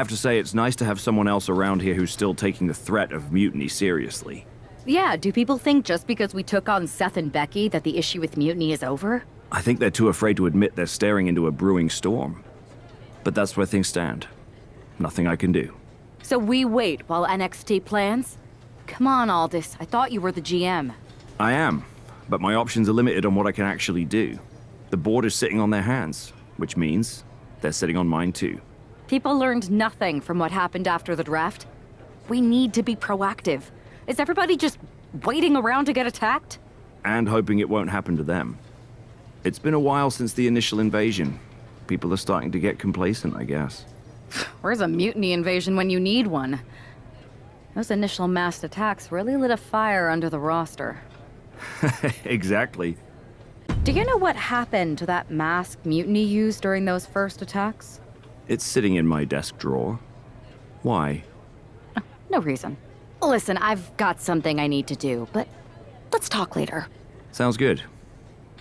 have to say, it's nice to have someone else around here who's still taking the threat of mutiny seriously. Yeah, do people think just because we took on Seth and Becky that the issue with mutiny is over? I think they're too afraid to admit they're staring into a brewing storm. But that's where things stand. Nothing I can do. So we wait while NXT plans? Come on, Aldous. I thought you were the GM. I am, but my options are limited on what I can actually do. The board is sitting on their hands, which means they're sitting on mine too. People learned nothing from what happened after the draft. We need to be proactive. Is everybody just waiting around to get attacked? And hoping it won't happen to them. It's been a while since the initial invasion. People are starting to get complacent, I guess. Where's a mutiny invasion when you need one? Those initial massed attacks really lit a fire under the roster. Exactly. Do you know what happened to that masked mutiny used during those first attacks? It's sitting in my desk drawer. Why? No reason. Listen, I've got something I need to do, but let's talk later. Sounds good.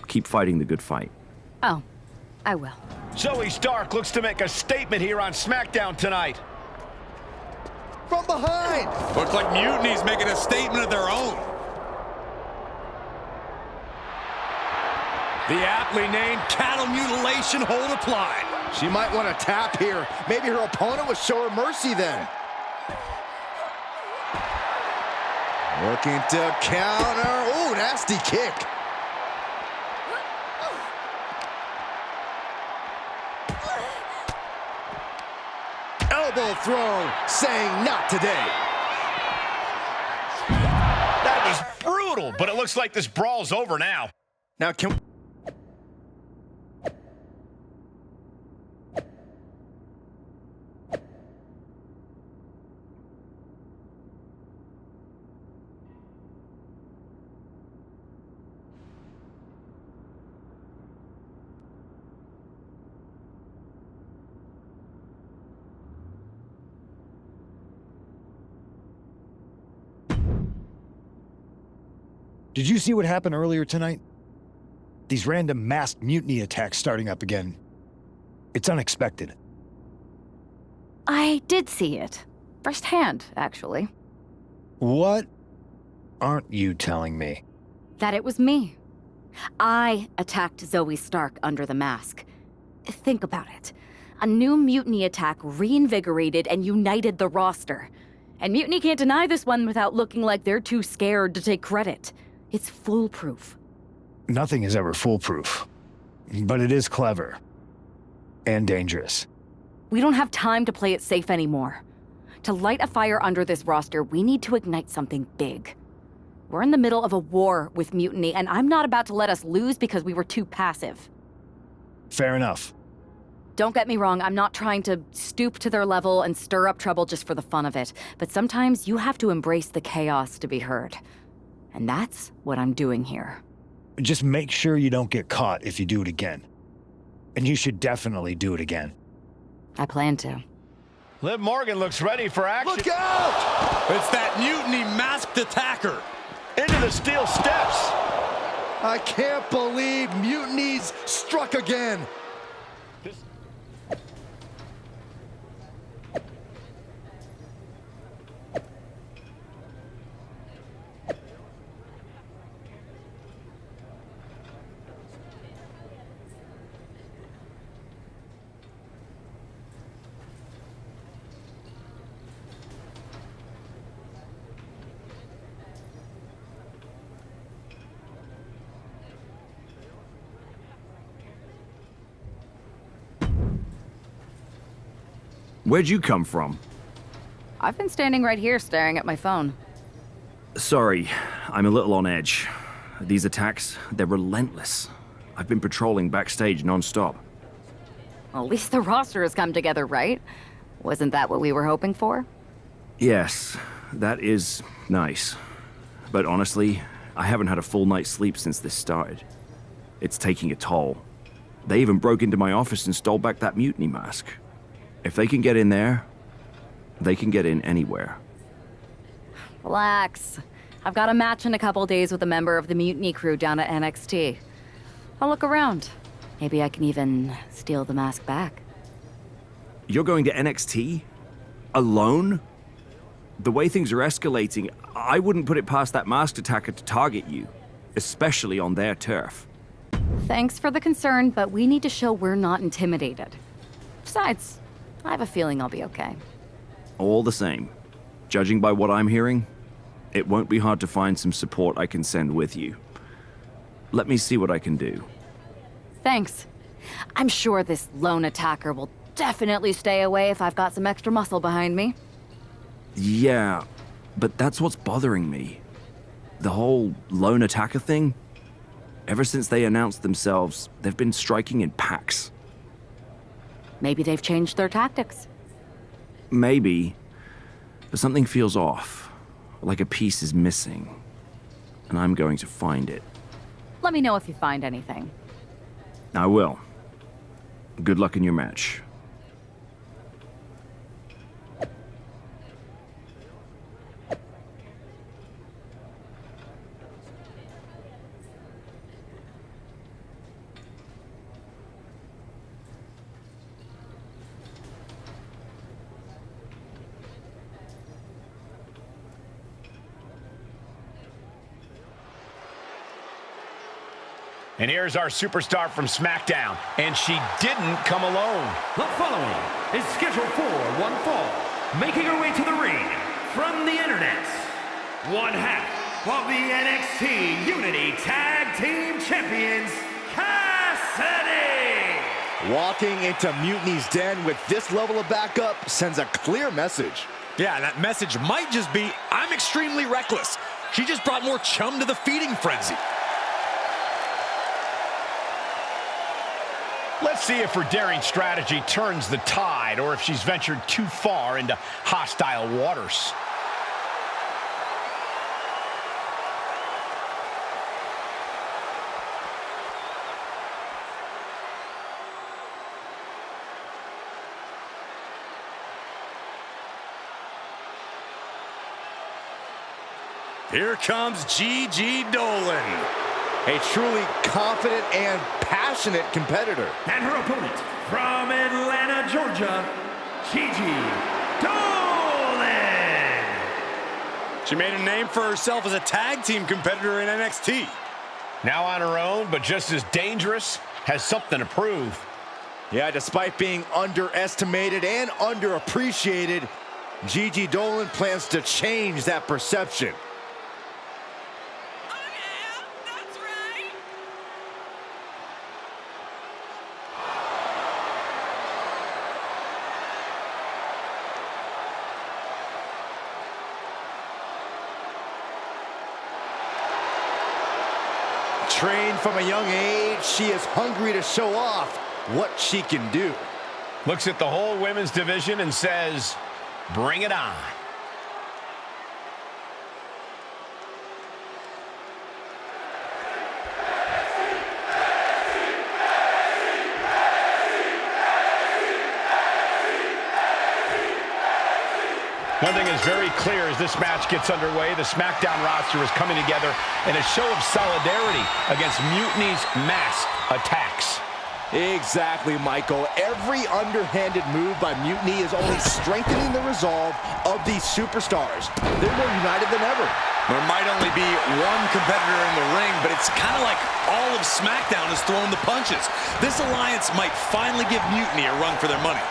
Keep fighting the good fight. Oh, I will. Zoe Stark looks to make a statement here on SmackDown tonight. From behind! Looks like Mutiny's making a statement of their own. The aptly named cattle mutilation hold applied. She might want to tap here. Maybe her opponent would show her mercy then. Looking to counter. Ooh, nasty kick. Elbow throw, saying not today. That was brutal, but it looks like this brawl's over now. Now can... Did you see what happened earlier tonight? These random masked mutiny attacks starting up again. It's unexpected. I did see it. Firsthand, actually. What aren't you telling me? That it was me. I attacked Zoe Stark under the mask. Think about it. A new mutiny attack reinvigorated and united the roster. And Mutiny can't deny this one without looking like they're too scared to take credit. It's foolproof. Nothing is ever foolproof. But it is clever. And dangerous. We don't have time to play it safe anymore. To light a fire under this roster, we need to ignite something big. We're in the middle of a war with Mutiny, and I'm not about to let us lose because we were too passive. Fair enough. Don't get me wrong, I'm not trying to stoop to their level and stir up trouble just for the fun of it, but sometimes you have to embrace the chaos to be heard. And that's what I'm doing here. Just make sure you don't get caught if you do it again. And you should definitely do it again. I plan to. Liv Morgan looks ready for action. Look out! It's that Mutiny masked attacker. Into the steel steps. I can't believe Mutiny's struck again. Where'd you come from? I've been standing right here staring at my phone. Sorry, I'm a little on edge. These attacks, they're relentless. I've been patrolling backstage non-stop. Well, at least the roster has come together, right? Wasn't that what we were hoping for? Yes, that is nice. But honestly, I haven't had a full night's sleep since this started. It's taking a toll. They even broke into my office and stole back that mutiny mask. If they can get in there, they can get in anywhere. Relax. I've got a match in a couple days with a member of the Mutiny crew down at NXT. I'll look around. Maybe I can even steal the mask back. You're going to NXT? Alone? The way things are escalating, I wouldn't put it past that masked attacker to target you, especially on their turf. Thanks for the concern, but we need to show we're not intimidated. Besides, I have a feeling I'll be okay. All the same, judging by what I'm hearing, it won't be hard to find some support I can send with you. Let me see what I can do. Thanks. I'm sure this lone attacker will definitely stay away if I've got some extra muscle behind me. Yeah, but that's what's bothering me. The whole lone attacker thing? Ever since they announced themselves, they've been striking in packs. Maybe they've changed their tactics. Maybe, but something feels off, like a piece is missing, and I'm going to find it. Let me know if you find anything. I will. Good luck in your match. And here's our superstar from SmackDown. And she didn't come alone. The following is scheduled for one fall. Making her way to the ring from the internet, one half of the NXT Unity Tag Team Champions, Cassidy! Walking into Mutiny's den with this level of backup sends a clear message. Yeah, and that message might just be, I'm extremely reckless. She just brought more chum to the feeding frenzy. Let's see if her daring strategy turns the tide or if she's ventured too far into hostile waters. Here comes Gigi Dolan. A truly confident and passionate competitor. And her opponent from Atlanta, Georgia, Gigi Dolan! She made a name for herself as a tag team competitor in NXT. Now on her own, but just as dangerous, has something to prove. Yeah, despite being underestimated and underappreciated, Gigi Dolan plans to change that perception. Trained from a young age, she is hungry to show off what she can do. Looks at the whole women's division and says, bring it on. One thing is very clear as this match gets underway, the SmackDown roster is coming together in a show of solidarity against Mutiny's mass attacks. Exactly, Michael. Every underhanded move by Mutiny is only strengthening the resolve of these superstars. They're more united than ever. There might only be one competitor in the ring, but it's kind of like all of SmackDown is throwing the punches. This alliance might finally give Mutiny a run for their money.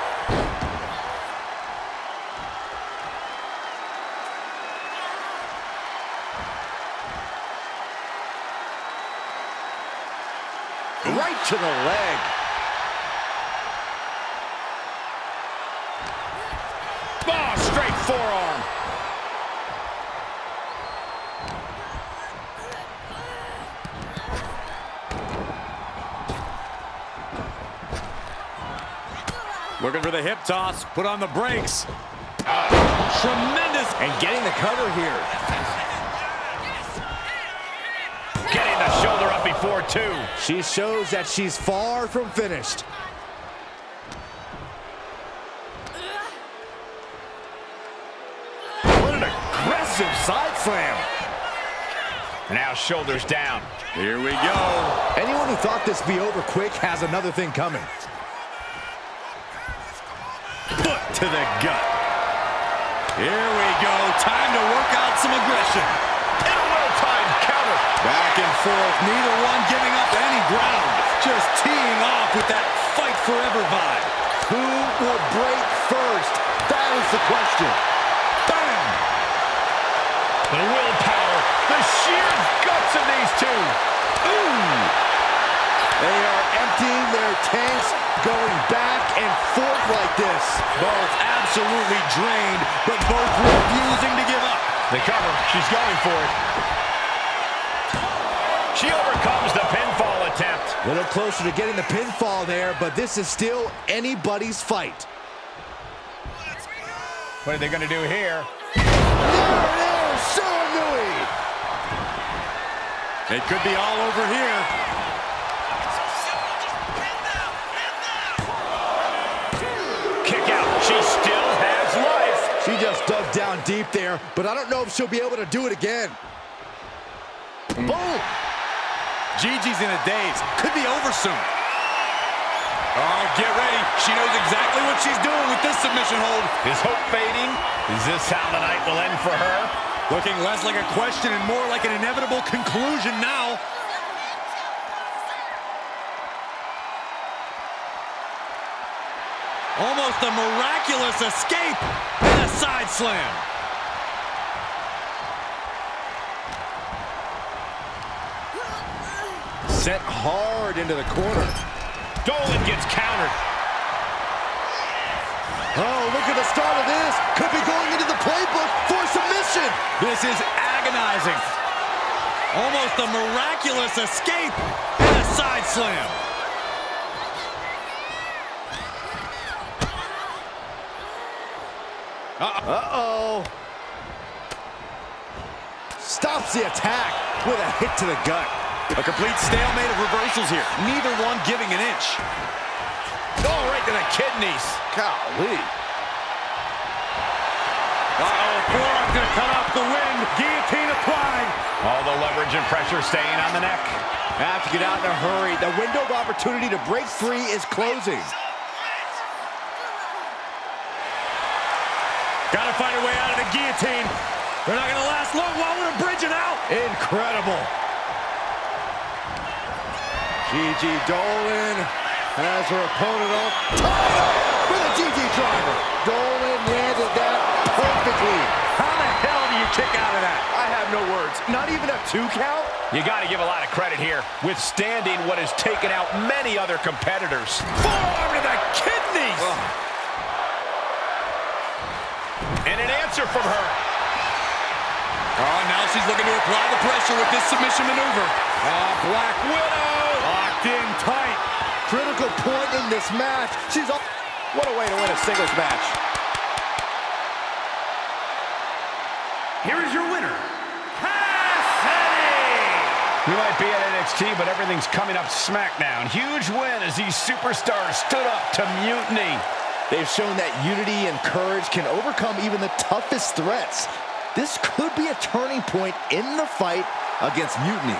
Right to the leg. Oh, straight forearm. Looking for the hip toss, put on the brakes. Tremendous. And getting the cover here. Getting the shoulder up before two. She shows that she's far from finished. What an aggressive side slam. Now shoulders down. Here we go. Anyone who thought this be over quick has another thing coming. Foot to the gut. Here we go. Time to work out some aggression. And a well-timed counter. Back and forth. Neither one giving up any ground. Just teeing off with that fight forever vibe. Who will break first? That is the question. Bam! The willpower, the sheer guts of these two. Ooh! They are emptying their tanks, going back and forth like this. Both absolutely drained, but both refusing to give up. The cover, she's going for it. She overcomes the pinfall attempt. A little closer to getting the pinfall there, but this is still anybody's fight. What are they going to do here? There it is, Shanui! It could be all over here. Kick out. She still has life. She just dug down deep there, but I don't know if she'll be able to do it again. Boom! Gigi's in a daze. Could be over soon. Oh, get ready. She knows exactly what she's doing with this submission hold. Is hope fading? Is this how the night will end for her? Looking less like a question and more like an inevitable conclusion now. Almost a miraculous escape and a side slam. Sent hard into the corner. Dolan gets countered. Oh, look at the start of this. Could be going into the playbook for submission. This is agonizing. Almost a miraculous escape and a side slam. Uh-oh. Stops the attack with a hit to the gut. A complete stalemate of reversals here. Neither one giving an inch. Oh, right to the kidneys. Golly. Uh-oh, forearm's gonna cut off the wind. Guillotine applied. All the leverage and pressure staying on the neck. Have to get out in a hurry. The window of opportunity to break free is closing. Gotta find a way out of the guillotine. They're not gonna last long while we're bridging out. Incredible. Gigi Dolan has her opponent all tied with a Gigi driver. Dolan landed that perfectly. How the hell do you kick out of that? I have no words. Not even a 2 count? You got to give a lot of credit here, withstanding what has taken out many other competitors. Forearm to the kidneys. And an answer from her. Oh, now she's looking to apply the pressure with this submission maneuver. Black Widow. Locked in tight. Critical point in this match. What a way to win a singles match. Here is your winner, Cassidy! We might be at NXT, but everything's coming up SmackDown. Huge win as these superstars stood up to Mutiny. They've shown that unity and courage can overcome even the toughest threats. This could be a turning point in the fight against Mutiny.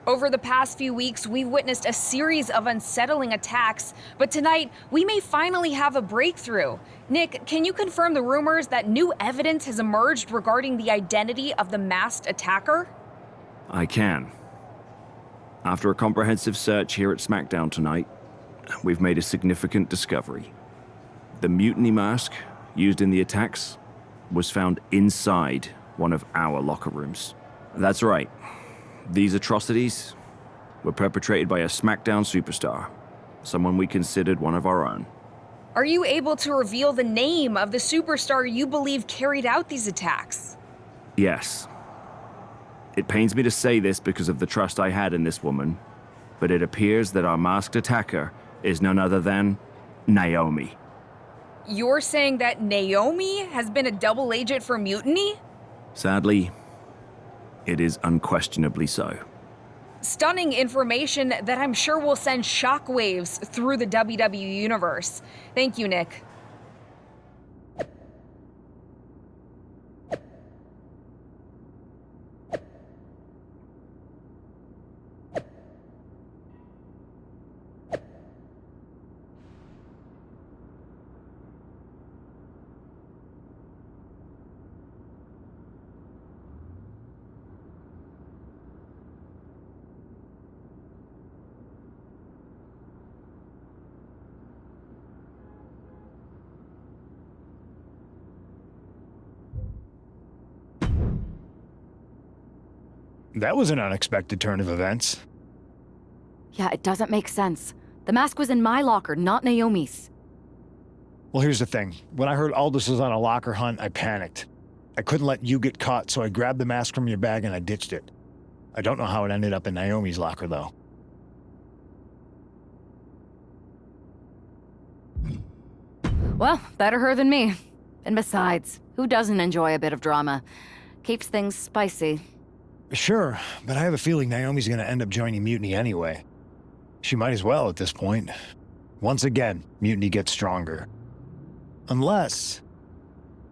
Over the past few weeks, we've witnessed a series of unsettling attacks, but tonight, we may finally have a breakthrough. Nick, can you confirm the rumors that new evidence has emerged regarding the identity of the masked attacker? I can. After a comprehensive search here at SmackDown tonight, we've made a significant discovery. The Mutiny mask used in the attacks was found inside one of our locker rooms. That's right. These atrocities were perpetrated by a SmackDown superstar, someone we considered one of our own. Are you able to reveal the name of the superstar you believe carried out these attacks? Yes. It pains me to say this because of the trust I had in this woman, but it appears that our masked attacker is none other than Naomi. You're saying that Naomi has been a double agent for Mutiny? Sadly, it is unquestionably so. Stunning information that I'm sure will send shockwaves through the WWE universe. Thank you, Nick. That was an unexpected turn of events. Yeah, it doesn't make sense. The mask was in my locker, not Naomi's. Well, here's the thing. When I heard Aldous was on a locker hunt, I panicked. I couldn't let you get caught, so I grabbed the mask from your bag and I ditched it. I don't know how it ended up in Naomi's locker, though. Well, better her than me. And besides, who doesn't enjoy a bit of drama? Keeps things spicy. Sure, but I have a feeling Naomi's gonna end up joining Mutiny anyway. She might as well at this point. Once again, Mutiny gets stronger. Unless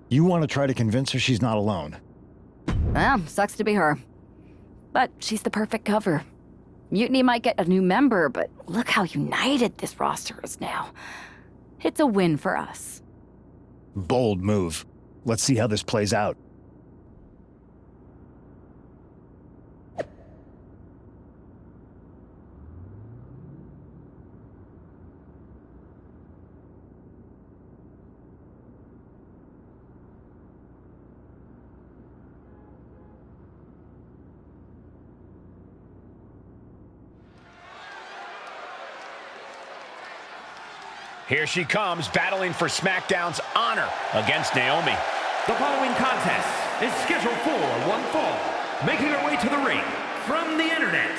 you want to try to convince her she's not alone. Well, sucks to be her. But she's the perfect cover. Mutiny might get a new member, but look how united this roster is now. It's a win for us. Bold move. Let's see how this plays out. Here she comes, battling for SmackDown's honor against Naomi. The following contest is scheduled for one fall. Making her way to the ring from the internet,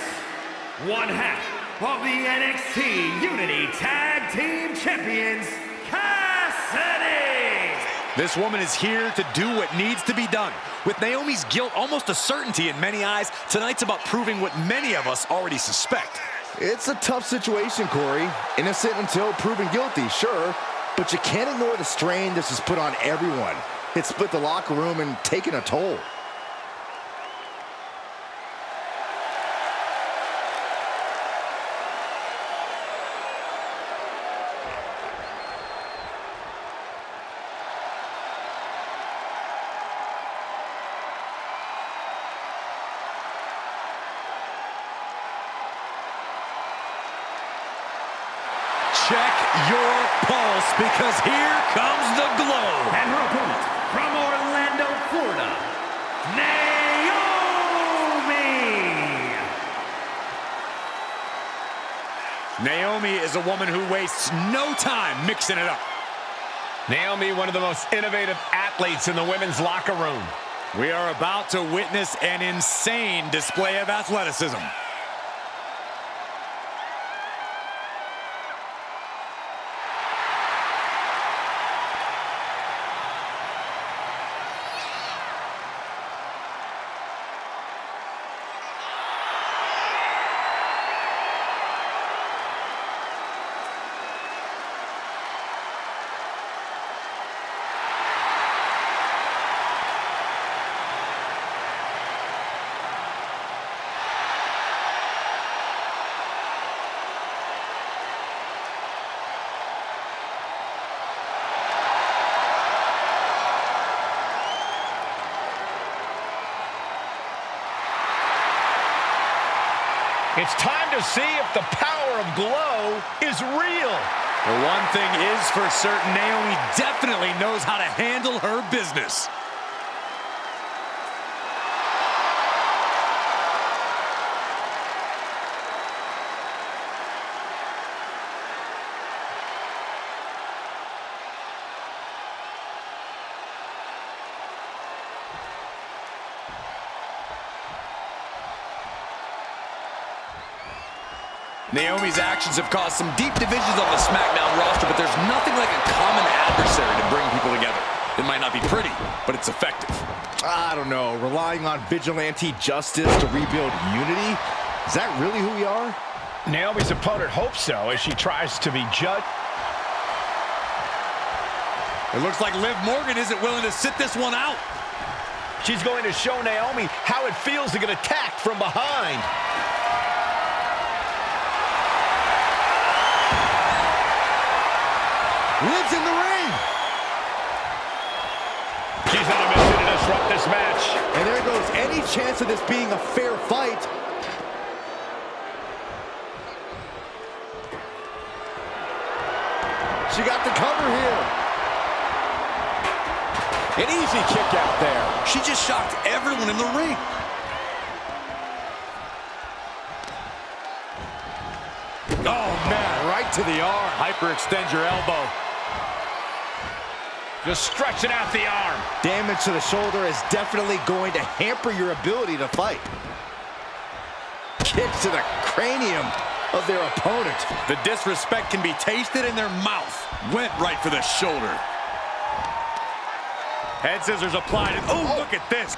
one half of the NXT Unity Tag Team Champions, Cassidy! This woman is here to do what needs to be done. With Naomi's guilt almost a certainty in many eyes, tonight's about proving what many of us already suspect. It's a tough situation, Corey. Innocent until proven guilty, sure. But you can't ignore the strain this has put on everyone. It's split the locker room and taken a toll. Check your pulse, because here comes the glow. And her opponent from Orlando, Florida, Naomi! Naomi is a woman who wastes no time mixing it up. Naomi, one of the most innovative athletes in the women's locker room. We are about to witness an insane display of athleticism. It's time to see if the power of glow is real. The one thing is for certain, Naomi definitely knows how to handle her business. Naomi's actions have caused some deep divisions on the SmackDown roster, but there's nothing like a common adversary to bring people together. It might not be pretty, but it's effective. I don't know, relying on vigilante justice to rebuild unity? Is that really who we are? Naomi's opponent hopes so as she tries to be judged. It looks like Liv Morgan isn't willing to sit this one out. She's going to show Naomi how it feels to get attacked from behind. Liv's in the ring! She's on a mission to disrupt this match. And there goes any chance of this being a fair fight. She got the cover here. An easy kick out there. She just shocked everyone in the ring. Oh, man, right to the arm. Hyperextend your elbow. Just stretching out the arm. Damage to the shoulder is definitely going to hamper your ability to fight. Kicks to the cranium of their opponent. The disrespect can be tasted in their mouth. Went right for the shoulder. Head scissors applied. And oh, look at this.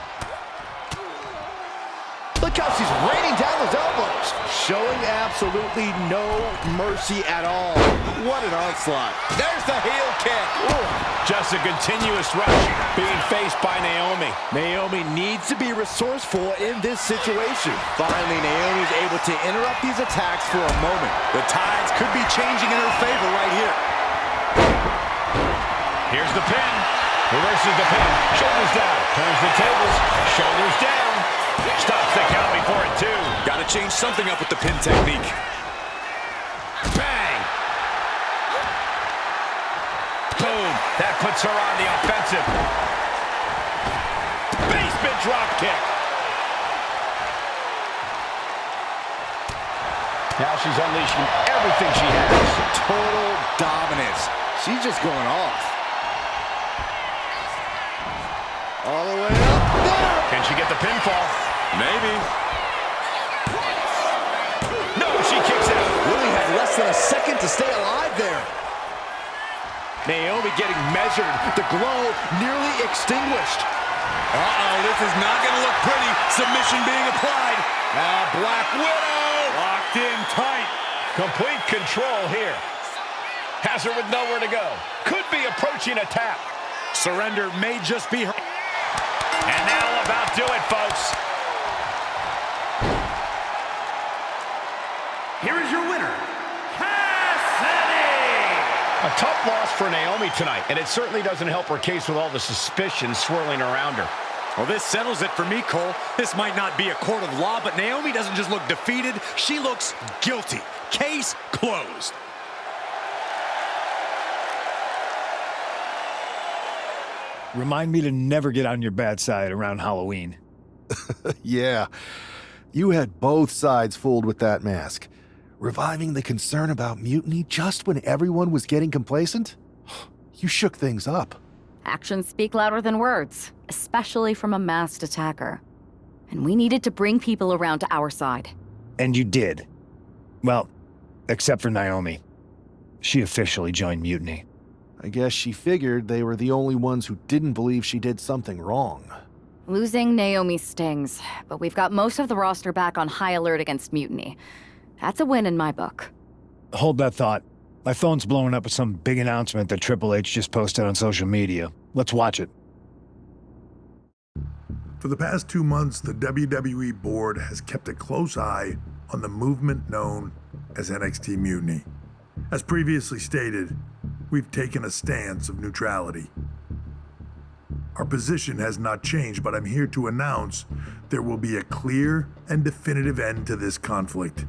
Look how she's raining down those elbows. Showing absolutely no mercy at all. What an onslaught. There's the heel kick. Ooh. Just a continuous rush being faced by Naomi. Naomi needs to be resourceful in this situation. Finally, Naomi's able to interrupt these attacks for a moment. The tides could be changing in her favor right here. Here's the pin. Reverses the pin. Shoulders down. Turns the tables. Shoulders down. Stops the count before it, too. Got to change something up with the pin technique. Bang! Boom! That puts her on the offensive. Basement drop kick. Now she's unleashing everything she has. Total dominance. She's just going off. All the way up there. Can she get the pinfall? Maybe. No, she kicks out. Really had less than a second to stay alive there. Naomi getting measured. The glow nearly extinguished. Uh-oh, this is not going to look pretty. Submission being applied. Black Widow. Locked in tight. Complete control here. Has her with nowhere to go. Could be approaching a tap. Surrender may just be her. And that'll about do it, folks. Here is your winner, Cassidy! A tough loss for Naomi tonight, and it certainly doesn't help her case with all the suspicion swirling around her. Well, this settles it for me, Cole. This might not be a court of law, but Naomi doesn't just look defeated. She looks guilty. Case closed. Remind me to never get on your bad side around Halloween. Yeah, you had both sides fooled with that mask. Reviving the concern about mutiny just when everyone was getting complacent? You shook things up. Actions speak louder than words, especially from a masked attacker. And we needed to bring people around to our side. And you did. Well, except for Naomi. She officially joined Mutiny. I guess she figured they were the only ones who didn't believe she did something wrong. Losing Naomi stings, but we've got most of the roster back on high alert against Mutiny. That's a win in my book. Hold that thought. My phone's blowing up with some big announcement that Triple H just posted on social media. Let's watch it. For the past 2 months, the WWE board has kept a close eye on the movement known as NXT Mutiny. As previously stated, we've taken a stance of neutrality. Our position has not changed, but I'm here to announce there will be a clear and definitive end to this conflict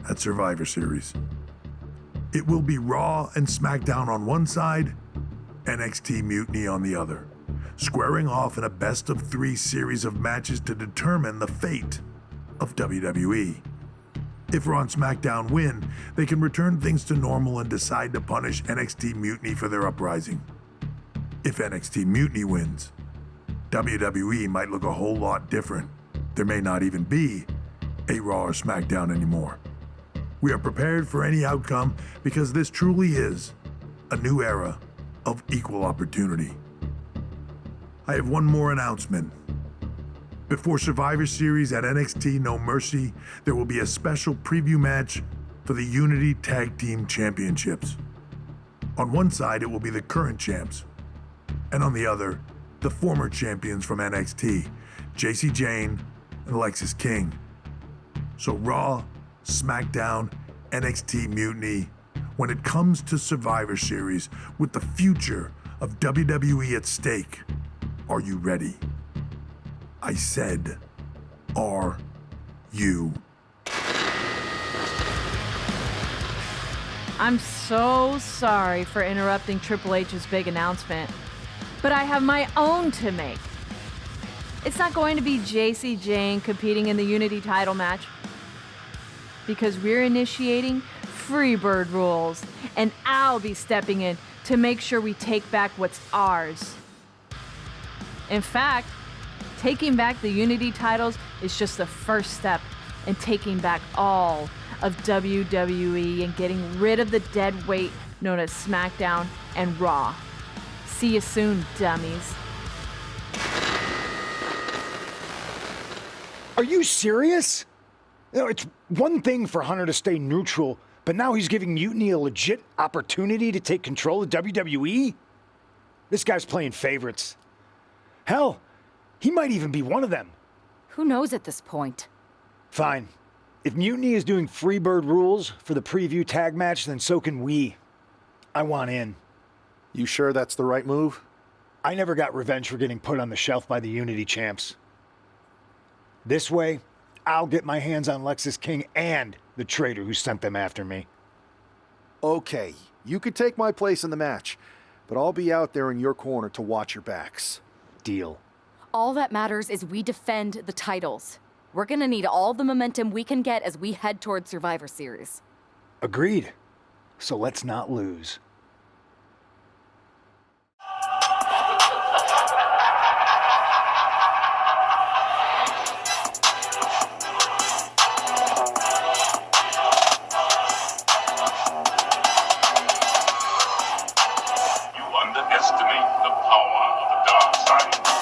at Survivor Series. It will be Raw and SmackDown on one side, NXT Mutiny on the other, squaring off in a best-of-3 series of matches to determine the fate of WWE. If Raw and SmackDown win, they can return things to normal and decide to punish NXT Mutiny for their uprising. If NXT Mutiny wins, WWE might look a whole lot different. There may not even be a Raw or SmackDown anymore. We are prepared for any outcome because this truly is a new era of equal opportunity. I have one more announcement. Before Survivor Series at NXT No Mercy, there will be a special preview match for the Unity Tag Team Championships. On one side, it will be the current champs, and on the other, the former champions from NXT, JC Jane and Alexis King. So Raw, SmackDown, NXT Mutiny, when it comes to Survivor Series with the future of WWE at stake, are you ready? I said, are you? I'm so sorry for interrupting Triple H's big announcement, but I have my own to make. It's not going to be JC Jane competing in the Unity title match, because we're initiating Freebird rules, and I'll be stepping in to make sure we take back what's ours. In fact, taking back the Unity titles is just the first step in taking back all of WWE and getting rid of the dead weight known as SmackDown and Raw. See you soon, dummies. Are you serious? You know, it's one thing for Hunter to stay neutral, but now he's giving Mutiny a legit opportunity to take control of WWE? This guy's playing favorites. Hell, he might even be one of them. Who knows at this point? Fine. If Mutiny is doing Freebird rules for the preview tag match, then so can we. I want in. You sure that's the right move? I never got revenge for getting put on the shelf by the Unity champs. This way, I'll get my hands on Lexus King and the traitor who sent them after me. Okay, you could take my place in the match, but I'll be out there in your corner to watch your backs. Deal. All that matters is we defend the titles. We're gonna need all the momentum we can get as we head toward Survivor Series. Agreed. So let's not lose. You underestimate the power of the dark side.